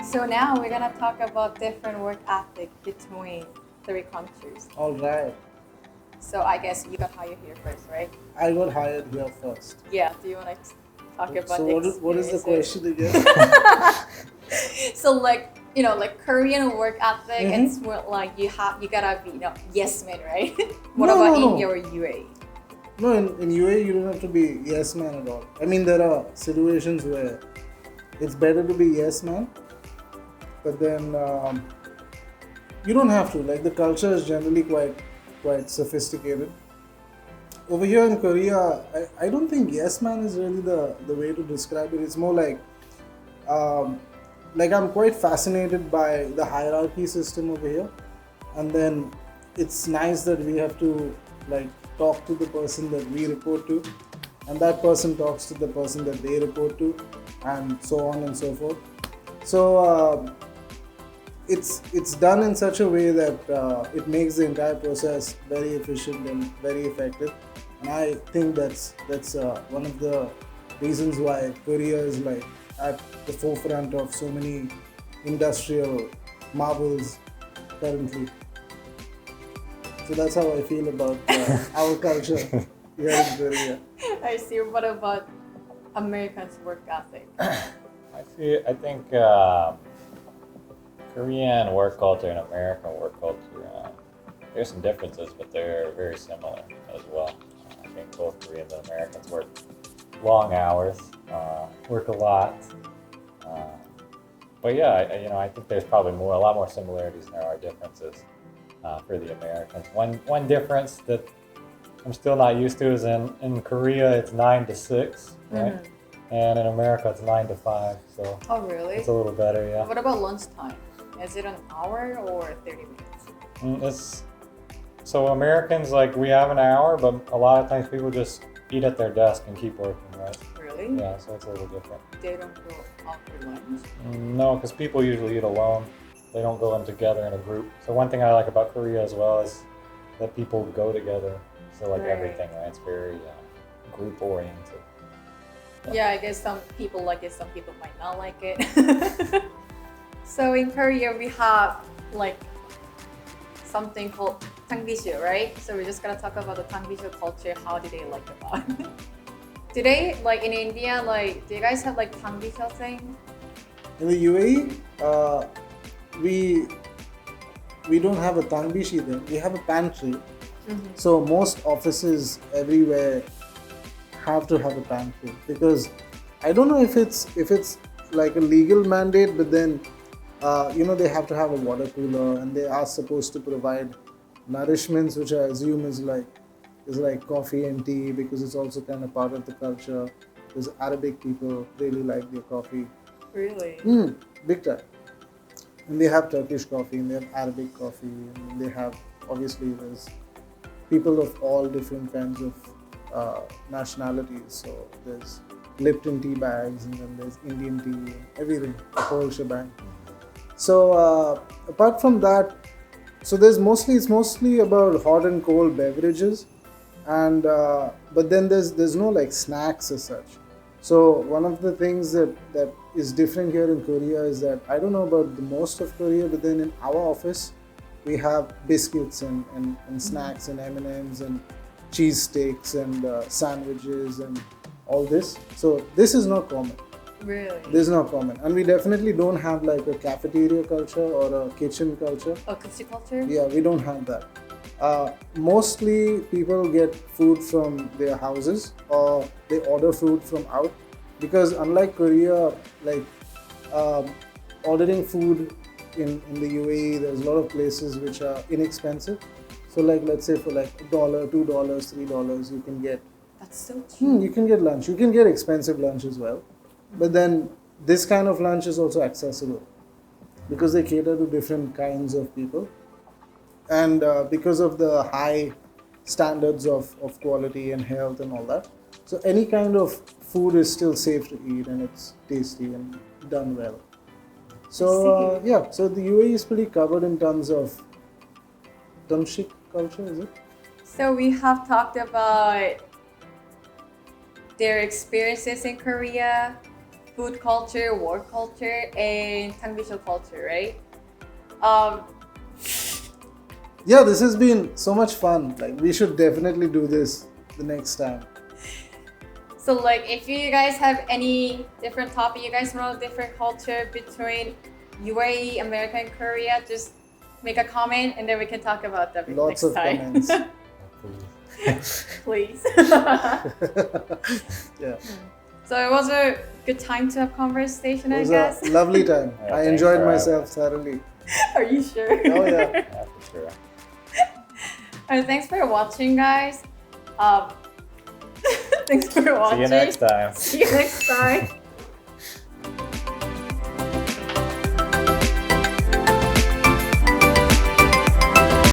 So now we're gonna talk about different work ethic between three countries. All right. So I guess you got hired here first, right? I got hired here first. Yeah. Do you wanna talk about So what is the question again? So like Korean work ethic, Mm-hmm. it's more like you gotta be yes man, right? What No, about no, in no. your UAE? No, in UAE you don't have to be yes man at all. I mean there are situations where it's better to be yes man, but then you don't have to. Like the culture is generally quite sophisticated. Over here in Korea, I don't think yes man is really the way to describe it. It's more like I'm quite fascinated by the hierarchy system over here, and then it's nice that we have to like talk to the person that we report to, and that person talks to the person that they report to, and so on and so forth. So it's done in such a way that it makes the entire process very efficient and very effective, and I think that's one of the reasons why Korea is like at the forefront of so many industrial marvels currently. So that's how I feel about our culture here in Korea. I see. What about Americans' work ethic? I think Korean work culture and American work culture, there's some differences, but they're very similar as well. I think both Koreans and Americans work long hours, work a lot. But yeah, I think there's probably a lot more similarities than there are differences for the Americans. One difference that I'm still not used to is in Korea it's 9 to 6, right? Mhm. And in America it's 9 to 5, so Oh really? it's a little better, yeah. What about lunchtime? Is it an hour or 30 minutes? So Americans, like, we have an hour, but a lot of times people just eat at their desk and keep working, right? Really? Yeah, so it's a little different. They don't go out for lunch? No, because people usually eat alone. They don't go in together in a group. So one thing I like about Korea as well is that people go together. So like Right. everything, right? It's very group oriented. Yeah, I guess some people like it, some people might not like it. So in Korea, we have like something called 탕비실, right? So we're just gonna talk about the 탕비실 culture. How do they like about it? Do they, like in India, like do you guys have like 탕비실 thing? In the UAE, we don't have a tanbishi there. We have a pantry. Mm-hmm. So most offices everywhere have to have a pantry, because I don't know if it's like a legal mandate, but then they have to have a water cooler, and they are supposed to provide nourishments, which I assume is like coffee and tea, because it's also kind of part of the culture. Because Arabic people really like their coffee. Really? Big time. And they have Turkish coffee, and they have Arabic coffee, and they have, obviously there's people of all different kinds of nationalities. So there's Lipton tea bags, and then there's Indian tea, and everything, the whole shebang. So apart from that, so it's mostly about hot and cold beverages, and but then there's no like snacks as such. So one of the things that is different here in Korea is that, I don't know about the most of Korea, but then in our office we have biscuits and snacks and M&Ms and cheese steaks and sandwiches and all this. So this is not common. Really? This is not common, and we definitely don't have like a cafeteria culture or a kitchen culture. Oh, kitchen culture? Yeah, we don't have that. Mostly people get food from their houses, or they order food from out, because unlike Korea, like ordering food in the UAE, there's a lot of places which are inexpensive. So like, let's say for like $1, $2, $3, you can get That's so cheap. you can get lunch. You can get expensive lunch as well, but then this kind of lunch is also accessible, because they cater to different kinds of people, and because of the high standards of quality and health and all that. So any kind of food is still safe to eat, and it's tasty and done well. So so the UAE is pretty covered in terms of Damshik culture, is it? So we have talked about their experiences in Korea, food culture, work culture, and 탕비실 culture, right? Yeah, this has been so much fun. Like, we should definitely do this the next time. So like if you guys have any different topic, you guys know different culture between UAE, America, and Korea, just make a comment and then we can talk about that Lots next of time. comments. Please. Yeah. So it was a good time to have conversation, It I was guess. a lovely time. Yeah, I thanks enjoyed for having myself us. thoroughly. Are you sure? Oh yeah. Yeah, for sure. Alright, thanks for watching, guys. Thanks for watching. See you next time. See you next time.